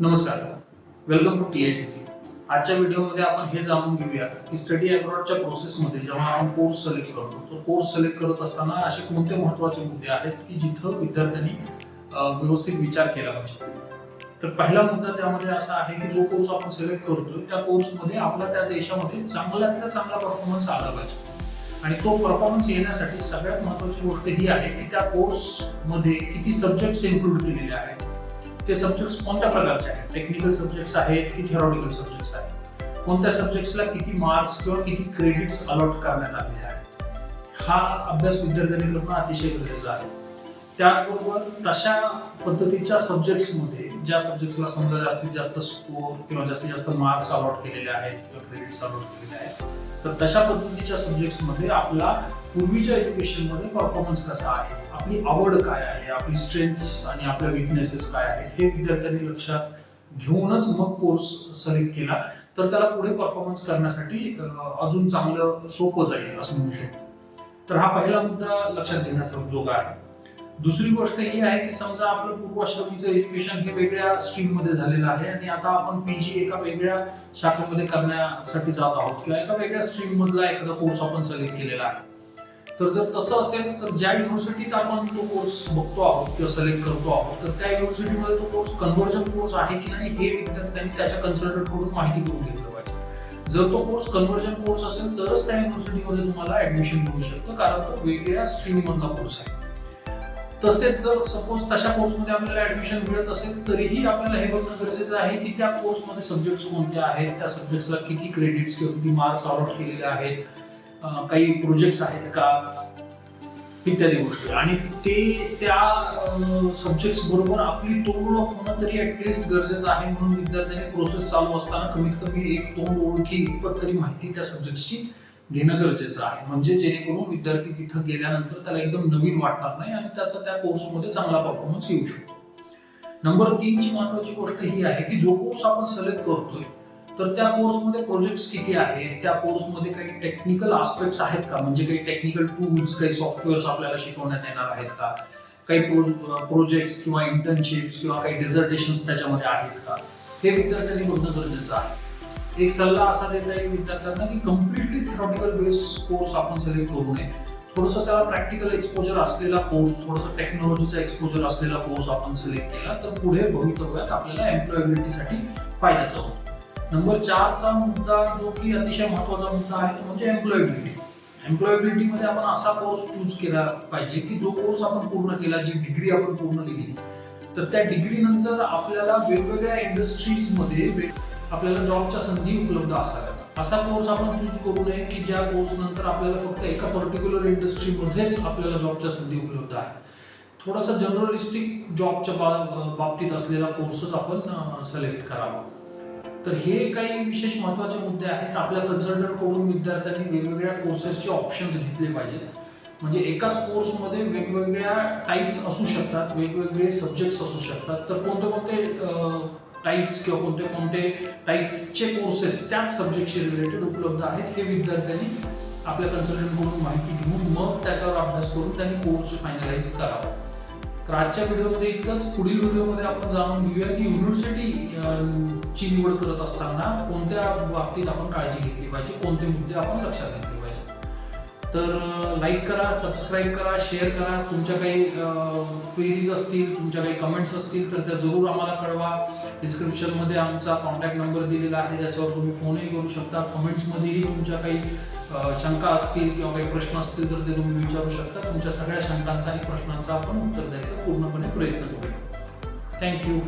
नमस्कार, welcome to TICC. आजच्या व्हिडिओमध्ये आपण हे जाणून घेऊया की स्टडी अब्रॉडच्या प्रोसेसमध्ये जेव्हा आपण कोर्स सिलेक्ट करतो तर कोर्स सिलेक्ट करत असताना असे कोणते महत्त्वाचे मुद्दे आहेत की जिथं विद्यार्थ्यांनी व्यवस्थित विचार केला पाहिजे. तर पहिला मुद्दा त्यामध्ये असा आहे की जो कोर्स आपण सिलेक्ट करतोय त्या कोर्समध्ये आपला त्या देशामध्ये चांगल्यातला चांगला परफॉर्मन्स आला पाहिजे. आणि तो परफॉर्मन्स येण्यासाठी सगळ्यात महत्त्वाची गोष्ट ही आहे की त्या कोर्समध्ये किती सब्जेक्ट्स इन्क्लूड केलेले आहेत. ते सब्जेक्ट्स कोणत्या प्रकारचे आहेत, टेक्निकल सब्जेक्ट्स आहेत की थिअरॉटिकल सब्जेक्ट्स आहेत, कोणत्या सब्जेक्ट्सला किती मार्क्स किंवा किती क्रेडिट्स अलॉट करण्यात आलेले आहेत. हा अभ्यास विद्यार्थ्यांनी करणं अतिशय गरजेचं आहे. त्याचबरोबर तशा पद्धतीच्या सब्जेक्ट्समध्ये ज्या सब्जेक्ट्सला समजा जास्तीत जास्त स्कोर किंवा जास्तीत जास्त मार्क्स अलॉट केलेले आहेत किंवा क्रेडिट्स अलॉट केलेले आहेत, तर तशा पद्धतीच्या सब्जेक्ट्समध्ये आपला पूर्वीच्या एज्युकेशनमध्ये परफॉर्मन्स कसा आहे, आपली आवड काय आहे, आपली स्ट्रेंथ्स आणि आपल्या विकनेसेस काय आहेत हे विद्यार्थ्यांनी लक्षात घेऊनच मग कोर्स सिलेक्ट केला तर त्याला पुढे परफॉर्मन्स करण्यासाठी अजून चांगलं सोपं जाईल असं म्हणू शकतो. तर हा पहिला मुद्दा लक्षात घेण्याचा जोगा आहे. दुसरी गोष्ट ही आहे की समजा आपलं पूर्वाश्रमीचं एज्युकेशन हे वेगळ्या स्ट्रीममध्ये झालेलं आहे आणि आता आपण PG एका वेगळ्या शाखेमध्ये करण्यासाठी जात आहोत किंवा एका वेगळ्या स्ट्रीम मधला एखादा कोर्स आपण सिलेक्ट केलेला आहे. तर जर तसं असेल तर ज्या युनिव्हर्सिटीत आपण तो कोर्स बघतो आहोत किंवा सिलेक्ट करतो आहोत तर त्या युनिव्हर्सिटीमध्ये तो कोर्स कन्व्हर्जन कोर्स आहे की नाही हे विद्यार्थ्यांनी त्याच्या कन्सल्टंटकडून माहिती करून घेतलं पाहिजे. जर तो कोर्स कन्व्हर्जन कोर्स असेल तरच त्या युनिव्हर्सिटीमध्ये तुम्हाला ऍडमिशन मिळू शकतं, कारण तो वेगळ्या स्ट्रीम मधला कोर्स आहे. तसेच जर सपोज तशा कोर्समध्ये आपल्याला ऍडमिशन मिळत असेल तरीही आपल्याला हे बघणं गरजेचं आहे की त्या कोर्समध्ये सब्जेक्ट्स कोणते आहेत, त्या सब्जेक्ट्सला किती क्रेडिट्स किंवा किती मार्क्स अलॉट केलेले आहेत, काही प्रोजेक्ट्स आहेत का, इत्यादी गोष्टी. आणि ते त्या सब्जेक्ट्स बरोबर आपली तोड होणं तरी ऍटलिस्ट गरजेचं आहे. म्हणून विद्यार्थ्यांनी प्रोसेस चालू असताना कमीत कमी एक तोंड ओळखी इतपत तरी माहिती त्या सब्जेक्टची घेणं गरजेचं आहे, म्हणजे जेणेकरून विद्यार्थी तिथं गेल्यानंतर त्याला एकदम नवीन वाटणार नाही आणि त्याचा त्या कोर्समध्ये चांगला परफॉर्मन्स येऊ शकतो. नंबर 3 ची महत्वाची गोष्ट ही आहे की जो कोर्स आपण सिलेक्ट करतोय तर त्या कोर्समध्ये प्रोजेक्ट्स किती आहेत, त्या कोर्समध्ये काही टेक्निकल आस्पेक्ट्स आहेत का, म्हणजे काही टेक्निकल टूल्स, काही सॉफ्टवेअर्स आपल्याला शिकवण्यात येणार आहेत का, काही प्रोजेक्ट्स किंवा इंटर्नशिप्स किंवा काही डिझर्टेशन्स त्याच्यामध्ये आहेत का, हे विद्यार्थ्यांनी बघणं गरजेचं आहे. एक सल्ला असा देता येईल विद्यार्थ्यांना की कम्प्लिटली थिअरॉटिकल बेस कोर्स आपण सिलेक्ट करू नये. थोडंसं त्याला प्रॅक्टिकल एक्सपोजर असलेला कोर्स, थोडंसं टेक्नॉलॉजीचा एक्सपोजर असलेला कोर्स आपण सिलेक्ट केला तर पुढे भवितव्यात आपल्याला एम्प्लॉयबिलिटीसाठी फायद्याचा होतो. नंबर 4 चा मुद्दा जो की अतिशय महत्त्वाचा मुद्दा आहे तो म्हणजे एम्प्लॉयबिलिटी. एम्प्लॉयबिलिटीमध्ये आपण असा कोर्स चूज केला पाहिजे की जो कोर्स आपण पूर्ण केला, जी डिग्री आपण पूर्ण केली, तर त्या डिग्री नंतर आपल्याला वेगवेगळ्या इंडस्ट्रीजमध्ये आपल्याला जॉबच्या संधी उपलब्ध असाव्यात. असा कोर्स आपण चूज करू नये की ज्या कोर्स नंतर आपल्याला फक्त एका पर्टिक्युलर इंडस्ट्रीमध्येच आपल्याला जॉबच्या संधी उपलब्ध आहेत. थोडासा जनरलिस्टिक जॉबच्या बाबतीत असलेला कोर्सच आपण सिलेक्ट करावा. तर हे काही विशेष महत्त्वाचे मुद्दे आहेत. आपल्या कन्सल्टंटकडून विद्यार्थ्यांनी वेगवेगळ्या कोर्सेसचे ऑप्शन्स घेतले पाहिजेत, म्हणजे एकाच कोर्समध्ये वेगवेगळ्या टाईप्स असू शकतात, वेगवेगळे सब्जेक्ट्स असू शकतात. तर कोणते कोणते टाईप्स किंवा कोणते कोणते टाईपचे कोर्सेस त्याच सब्जेक्टशी रिलेटेड उपलब्ध आहेत हे विद्यार्थ्यांनी आपल्या कन्सल्टंटकडून माहिती घेऊन मग त्याच्यावर अभ्यास करून त्यांनी कोर्स फायनलाइज करावा. तर आजच्या व्हिडिओमध्ये इतकंच. पुढील व्हिडिओमध्ये आपण जाणून घेऊया की युनिव्हर्सिटीची निवड करत असताना कोणत्या बाबतीत आपण काळजी घेतली पाहिजे, कोणते मुद्दे आपण लक्षात घेतले पाहिजे. तर लाईक करा, सबस्क्राईब करा, शेअर करा. तुमच्या काही क्वेरीज असतील, तुमच्या काही कमेंट्स असतील तर त्या जरूर आम्हाला कळवा. डिस्क्रिप्शनमध्ये आमचा कॉन्टॅक्ट नंबर दिलेला आहे, ज्याच्यावर तुम्ही फोनही करू शकता. कमेंट्समध्येही तुमच्या काही शंका असतील किंवा काही प्रश्न असतील तर ते तुम्ही विचारू शकता. तुमच्या सगळ्या शंकांचा आणि प्रश्नांचा आपण उत्तर द्यायचा पूर्णपणे प्रयत्न करू. थँक्यू.